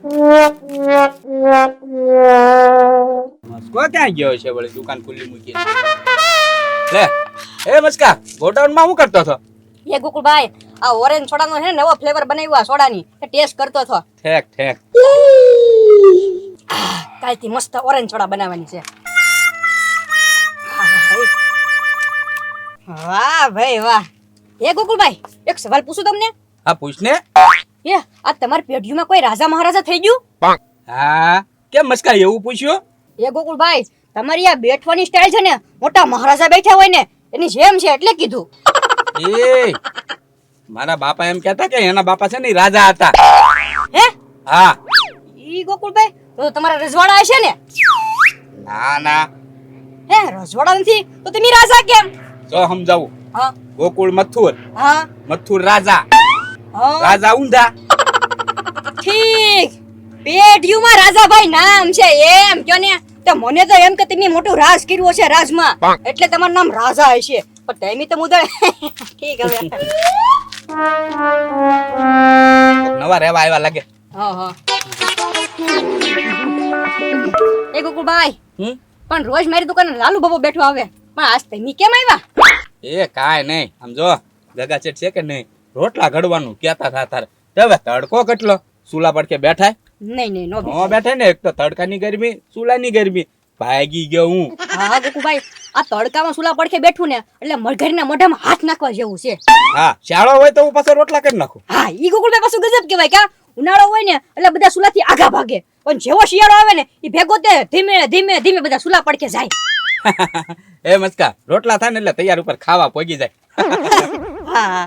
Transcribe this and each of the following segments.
મસ્કો ક્યાં ગયો છે વળી દુકાન ખુલ્લી મૂકી લે એ મસ્કા ગોડાઉન માં શું કરતો હતો એ ગોકુળભાઈ આ ઓરેન્જ સોડાનો છે ને નવો ફ્લેવર બનાવ્યો આ સોડાની ટેસ્ટ કરતો હતો. ઠેક ઠેક કાલથી મસ્ત ઓરેન્જ સોડા બનાવવાની છે. વાહ ભાઈ વાહ. એ ગોકુળભાઈ એક સવાલ પૂછું તમને? હા પૂછ ને એ આ તમારી પેઢીમાં કોઈ રાજા મહારાજા થઈ ગયું? હા કેમ મસ્કા એવું પૂછ્યું એ ગોકુળભાઈ તમારી આ બેઠવાની સ્ટાઇલ છે ને મોટા મહારાજા બેઠા હોય ને એની જેમ છે એટલે કીધું. એ મારા બાપા એમ કહેતા કે એના બાપા છે ને ઈ રાજા હતા. હે હા ઈ ગોકુળભાઈ તો તમારા રજવાડા હશે ને? ના ના હે રજવાડા નથી તો તમે રાજા કેમ? જો સમજાવું હા ગોકુળ મથુર હા મથુર રાજા હા રાજા ઊંધા ઠીક પેઢીમાં રાજાભાઈ નામ છે એમ કયો ને તો મને તો એમ કે તમે મોટું રાજ કર્યું છે રાજમાં એટલે તમારું નામ રાજા હશે પણ તેમી તો મુદળ ઠીક હવે નવા રહેવા આવ્યા લાગે હા હા એ ગોકુળભાઈ પણ રોજ મારી દુકાને લાલુ બાબો બેઠો આવે પણ આજ તમે કેમ આવ્યા? એ કાંઈ નહીં આમ જો જગા ચેટ છે કે નહીં રોટલા ઘડવાનું કહેતા હતા તારે હવે તડકો કેટલો સુલા પડકે બેઠાય નહીં નહીં નો નો બેઠાય ને એક તો તડકાની ગરમી સુલાની ગરમી ભાગી ગયો હું હા ગોકુભાઈ આ તડકામાં સુલા પડખે બેઠું ને એટલે મરઘરીના મોઢામાં હાથ નાખવા જેવું છે. હા શાળો હોય તો હું પાછો રોટલા કરી નાખું હા ઈ ગોકુળભાઈ પાછું ગજબ કહેવાય કે ઉનાળો હોય ને એટલે બધા સુલાથી આગા ભાગે પણ જેવો શિયાળો આવે ને ઈ ભેગો તે ધીમે ધીમે ધીમે બધા સુલા પડખે જાય. એ મસ્કા રોટલા થાય ને એટલે તૈયાર ઉપર ખાવા પોગી જાય હા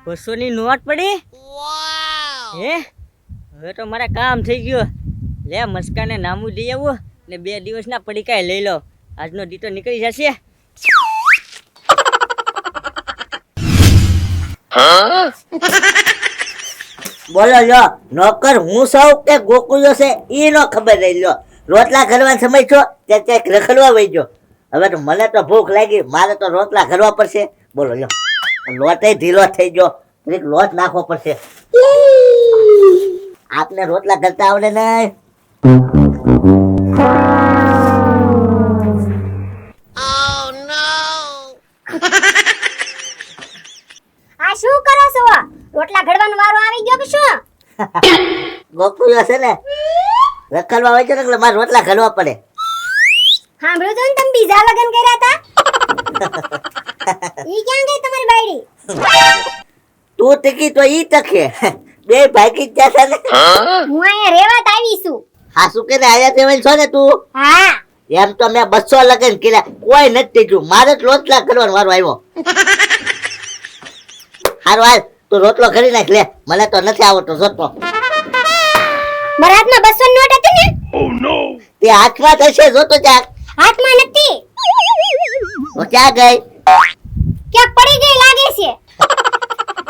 બસો ની નોટ પડી હે હવે તો મારે કામ થઈ ગયું. લે મસ્કાને નામું લઈ આવું ને 2 દિવસના પડીકાય લઈ લો. આજનો દી તો નીકળી જશે. બોલો લ્યો નોકર હું સૌ કે ગોકુળો છે ઈ નો ખબર રહી લ્યો. રોટલા ઘરવાનો સમય છો તે ક્યાંક રખડવા વઈ ગયો. હવે તો મને તો ભૂખ લાગી મારે તો રોટલા ઘરવા પડશે. બોલો લ્યો લોટે ઢીલો થઈ ગયો એક લોટ નાખવો પડશે. આપને રોટલા કરતા આવડે નહીં? આ શું કરો છો? રોટલા ઘડવાનો વારો આવી ગયો કે શું? ગોકુળો છે ને રખડવા વઈ ગયો એટલે મારે રોટલા ઘરવા પડે. સાંભળ્યું તો ને તમે બીજા લગન કર્યા હતા? ઈ ક્યાં ગઈ તમારી બાયડી? તું ટકી તો ઈ ટકે બે ભાગી જ જશે ને. હું અહીંયા રેવા જ આવી છું. હા શું કે આયા તેવલ છો ને તું? હા એમ તો મેં 200 લગન કર્યા કોઈ નથી થયું મારે જ રોટલા કરવાનો વારો આવ્યો. હારું હાલ તું રોટલો કરી નાખ લે મને તો નથી આવડતો જોતો. મારા હાથમાં 200 ની નોટ હતી ને? તે હાથમાં થશે જોતો ચાક. હાથમાં નથી. તો ક્યાં ગઈ? ક્યાંક પડી ગઈ લાગે છે.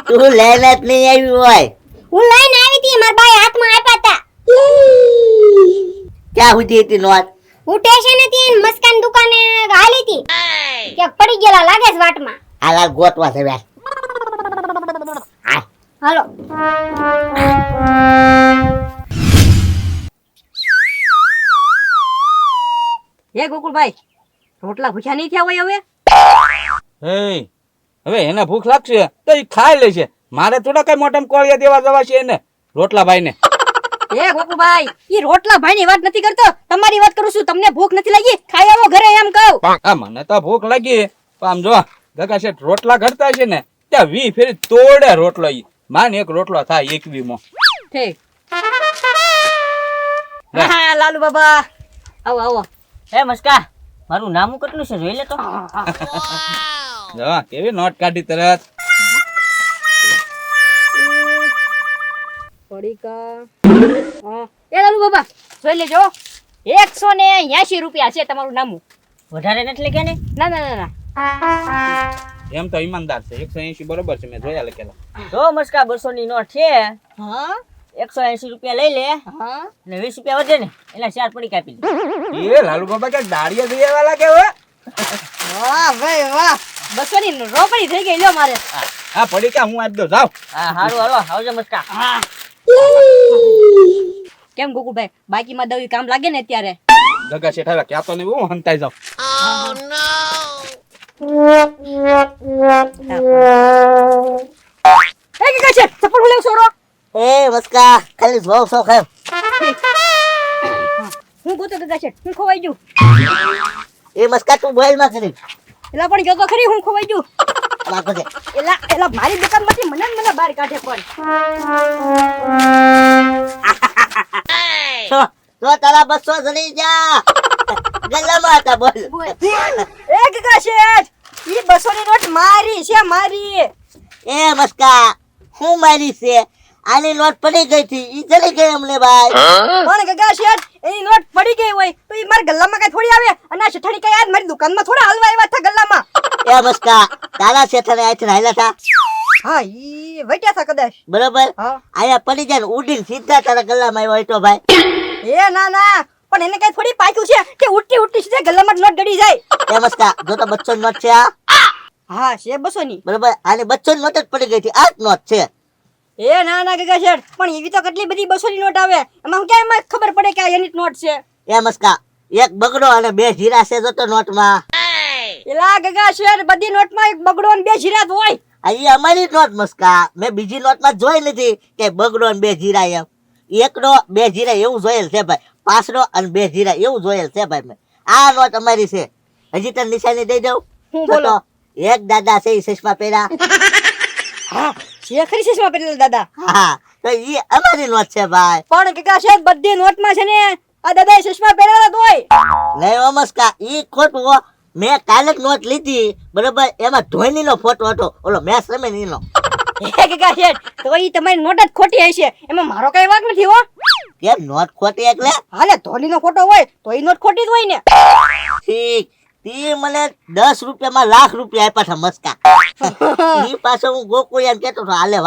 તું લઈને જ નહીં આવી હોય. હું લઈને આવી હતી મારા બાએ હાથમાં આપ્યા હતા. ક્યાં સુધી હતી નોટ? હું સ્ટેશન હતી ને મસ્કાન દુકાને હાલી હતી. ક્યાંક પડી ગયેલા લાગે છે વાટમાં. હાલ હાલ ગોતવા છે યાર. હાલો એ ગોકુળભાઈ રોટલા ભૂખ્યા નહીં થયા હોય હવે? હે હવે એને ભૂખ લાગશે તો ઈ ખાઈ લેશે મારે થોડા કઈ મોટા કોળિયા દેવા જવા છે એને રોટલા ભાઈ ને. એ ગોકુળભાઈ ઈ રોટલા ભાઈની વાત નથી કરતો તમારી વાત કરું છું. તમને ભૂખ નથી લાગી? ખાઈ આવો ઘરે એમ કહું. હા મને તો ભૂખ લાગી પણ આમ જો ગગા શેઠ રોટલા ઘડતા છે ને ત્યાં 20 ફેરી તોડે રોટલો ઈ માન એક રોટલો થાય 21 માં. ઠીક હા લાલુ બાબા આવો આવો. હે મસ્કા મારું નામું કેટલું છે જોઈ લે તો. જો કેવી નોટ કાઢી તરત. પડીકા એ લાલુ બાબા જોઈ લેજો 180 રૂપિયા છે તમારું નામું. વધારે નથી લખ્યા ને? ના ના ના ના એમ તો ઈમાનદાર છે 180 બરોબર છે મેં જોયા લખેલા. જો મસ્કા 200 ની નોટ છે હા ₹180 લઈ લે હા અને 20 રૂપિયા વધે ને એના 4 પડીકા આપી દે. એ લાલુ બાબા કે દાડિયા દઈ આવ્યા લાગે હો. વાહ ભાઈ વાહ 200 ની રોકડી થઈ ગઈ લ્યો મારે. હા પડીકા હું આજ દો જાવ. હા હારું હાલો આવજો મસ્કા. હા કેમ ગોકુભાઈ બાકીમાં દવી કામ લાગે ને અત્યારે? ગગા શેઠ હવે ક્યાં તો નહીં હું હંતાઈ જાવ. એ કે છે ચપ્પલ ભૂલ્યો છોરો. એ મસ્કા ખાલી જોવ છો કેમ હું ગોતો ગગા છે હું ખોવાઈ ગયું. એ મસ્કા તું બોલ માં કરી એલા પણ ગયો તો ખરી હું ખોવાઈ ગયું. નાખો છે એલા એલા મારી દુકાનમાંથી મને ને મને બહાર કાઢે પણ. તો તારા 200 જડી જા ગલ્લામાં હતા બોલ એ ગગા શેઠ ઈ 200 ની નોટ મારી છે મારી. એ મસ્કા હું મારી છે આની નોટ પડી ગઈ હતી ઈ જડી ગઈ અમને ભાઈ પણ ગગા શેઠ એની નોટ પડી ગઈ હોય તો ઈ મારા ગલ્લામાં કઈ થોડી આવે અને આ શેઠાણી કઈ આજ મારી દુકાનમાં થોડા હાલવા આવ્યા હતા ગલ્લામાં. એ મસ્કા તારા શેઠાને આથી રાયલા હતા હા ઈ વટ્યા હતા કદાચ. બરોબર હા આયા પડી જાય ને ઉડીને સીધા તારા ગલ્લામાં આવ્યો હોય તો ભાઈ એ ના ના પણ એને કઈ થોડી પાક્યું છે કે ઉઠી ઉઠી સીધા ગલ્લામાં જ નોટ ગડી જાય. એ મસ્કા જો તો 200 નોટ છે આ હા છે 200 ની. બરોબર આની 200 નોટ જ પડી ગઈ હતી આ જ નોટ છે એ ના ના ગગા શેઠ પણ એવી તો કેટલી બધી 200 ની નોટ આવે એમાં ક્યાં એમાં ખબર પડે કે આ એની જ નોટ છે. એ મસ્કા એક બગડો અને 2 જીરા છે જો તો નોટમાં એલા ગગા શેઠ બધી નોટમાં એક બગડો અને 2 જીરાત હોય. આ ઈ અમારી નોટ મસ્કા મેં બીજી નોટમાં જોઈ નથી કે બગડો અને 2 જીરા એમ એકનો 2 જીરા એવું જોયેલ છે ભાઈ 5નો અને 2 જીરા એવું જોયેલ છે ભાઈ મેં આ નોટ અમારી છે હજી તને નિશાની દઈ દઉં હું જો બોલો? તો એક દાદા છે ઈ ચશ્મા પહેર્યા હા છે ખરી ચશ્મા પહેરેલા દાદા. હા તો ઈ અમારી નોટ છે ભાઈ પણ ગગા શેઠ બધી નોટમાં છે ને આ દાદાએ ચશ્મા પહેરેલા જ હોય. નહીં ઓમસ્કા ઈ ખોટું હો મેં કાલે જ નોટ લીધી બરોબર એમાં ધોની નો ફોટો હતો ઓલો મેચ રમે ને ઈનો એ ગગા શેઠ તો ઈ તમારી નોટ જ ખોટી હશે એમાં મારો કઈ વાંક નથી હો. કેમ નોટ ખોટી એટલે હાલે ધોનીનો ફોટો હોય તો ઈ નોટ ખોટી જ હોય ને. ઠીક તી મને 10 રૂપિયામાં લાખ રૂપિયા આપ્યા હતા મસ્કા ઈ પાછો હું ગોકુળિયાને કહેતો હતો હાલે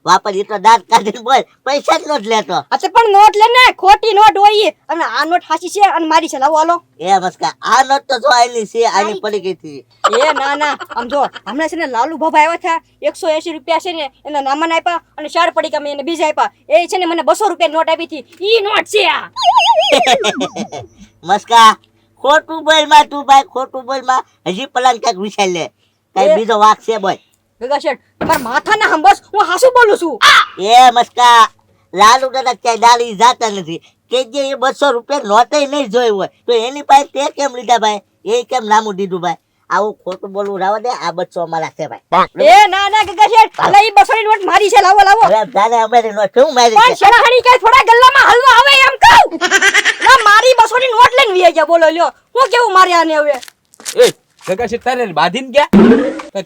વાપર ઈ તો દાંત કાઢીને બોલ પૈસા જ નો જ લેતો આ તો પણ નોટ લે ને ખોટી નોટ હોય ઈ. અને આ નોટ સાચી છે અને મારી છે લાવો હાલો. એ મસ્કા આ નોટ તો જો આની છે આની પડી ગઈ હતી એ ના ના આમ જો હમણાં છે ને લાલુ બાબા આવ્યા હતા 180 રૂપિયા છે ને એના નામાન આપ્યા અને 4 પડીકા મેં એને બીજા આપ્યા એ છે ને મને 200 રૂપિયા નોટ આપી હતી ઈ નોટ છે આ. મસ્કા ખોટું બોલ માં તું ભાઈ ખોટું બોલ માં હજી પલાન ક્યાંક વિચાર લે કઈ બીજો વાક છે બોલ ગગા શેઠ તમારા માથાના હંબસ હું હાસુ બોલું છું. એ મસ્કા લાલુ દાદા ક્યાંય દાડી જાતા નથી કે જે એ 200 રૂપિયા નોટે નહીં જોઈ હોય તો એની પાસે તે કેમ લીધા ભાઈ એ કેમ નામું દીધું ભાઈ આવું ખોટું બોલવું રાવા દે આ 200 અમારા છે ભાઈ એ ના ના ગગા શેઠ એટલે ઈ 200 ની નોટ મારી છે લાવો લાવો. હવે જાને અમારી નોટ શું મારી પણ છે શેરાહાણી કે થોડા ગલ્લામાં હલવા આવે એમ કહું. ના મારી 200 ની નોટ લઈને વી ગયા બોલો લ્યો હું કેવું મારે આને હવે. એ ગગા શેઠ તારે બાંધીને ગયા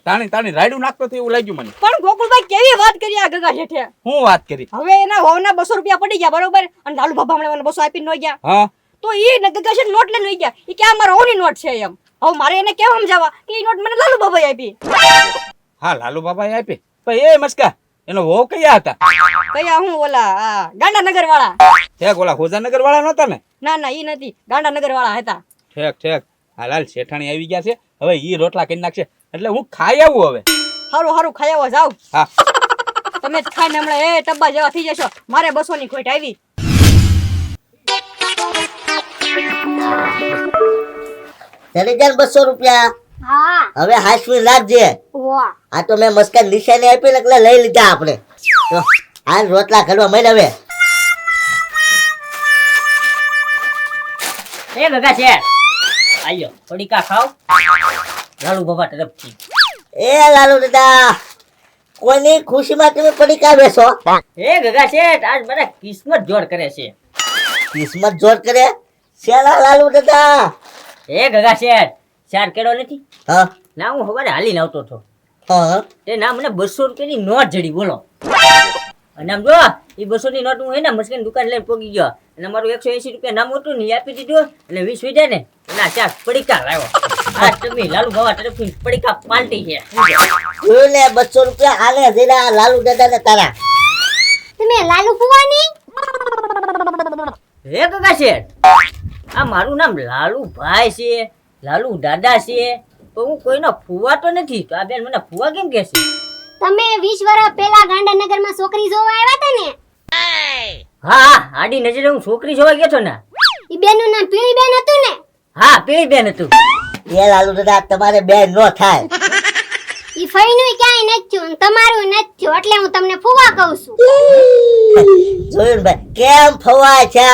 તાણી તાણી રાયડું નાખતો તો એવું લાગ્યું મને. પણ ગોકુલભાઈ કેવી વાત કરી આ ગગા શેઠે. હું વાત કરી. હવે એના હોવના 200 રૂપિયા પડી ગયા બરોબર અને લાલુ બાબા હમણાં મને 200 આપીને ન ગયા હા તો ઈ ને ગગા શેઠ નોટ લઈને ગયા ઈ કે આ મારા હોવની નોટ છે એમ. હવે મારે એને કેમ સમજાવવા કે ઈ નોટ મને લાલુ બાબાએ આપી. હા લાલુ બાબાએ આપી પણ એ મસ્કા એનો વહુ કયા હતા? કયા હું ઓલા આ ગાંડાનગર વાળા. ઠેક ઓલા ખોજાનગર વાળા નહોતા ને? ના ના ઈ નથી ગાંડાનગર વાળા હતા. ઠેક ઠેક હાલાલ શેઠાણી આવી ગયા છે હવે ઈ રોટલા કરી નાખશે એટલે હું ખાઈ આવું હવે. હારું હારું ખાઈ આવો જાવ. હા તમે જ ખાઈને હમણાં એ ટબ્બા જેવા થઈ જશો મારે 200 ની ખોટ આવી. ચલી જાય 200 રૂપિયા હા હવે હાસવી રાખજે વાહ આ તો મેં મસ્કા નિશાની આપી ને એટલે લઈ લીધા આપણે તો હાલ રોટલા કરવા માંડ હવે એ ગગા છે આયો પડીકા ખાવ લાલુ બાબા તરફથી. એ લાલુ દાદા કોઈની ખુશીમાં તમે પડીકા બેસો એ ગગા છે આજ મને કિસ્મત જોડ કરે છે. કિસ્મત જોર કરે શેલા લાલુ દાદા એ ગગા છે 4 કેડો નથી હા ના હું સવારે હાલીને આવતો હતો હા તે ના મને 200 રૂપિયાની નોટ જડી બોલો અને આમ જો એ 200 ની નોટ હું હે ને મસ્કીન દુકાન લઈને પોગી ગયો અને મારું 180 રૂપિયા નામ હતું ને એ આપી દીધું અને 20 વીધા ને એના 4 પડીકા લાવ્યો આ તમે લાલુ બાબા તરફથી પડીકા પાલટી છે. જોયું ને 200 રૂપિયા હાલે જરા લાલુ દાદા ને તારા તમે લાલુ ફુવાની હે કાકા શેઠ, આ મારું નામ લાલુભાઈ છે, લાલુ દાદા છે, તો હું કોઈનો ફુવા તો નથી, તો આ બેન મને ફુવા કેમ કહે છે? તમે 20 વર્ષ પહેલા ગાંધીનગરમાં છોકરી જોવા આવ્યા હતા ને, હા હા, આડી નજરે હું છોકરી જોવા ગયો છો ને. ઈ બેનનું નામ પીળી બેન હતું ને? હા, પેલી બેન હતું. એ લાલુ દાદા તમારે બેન નો થાય. ઈ ફઈનું ક્યાંય નથી થયું ને તમારું નથી થયું, એટલે હું તમને ફુવા કહું છું. જોયું ને ભાઈ કેમ ફવાય છે?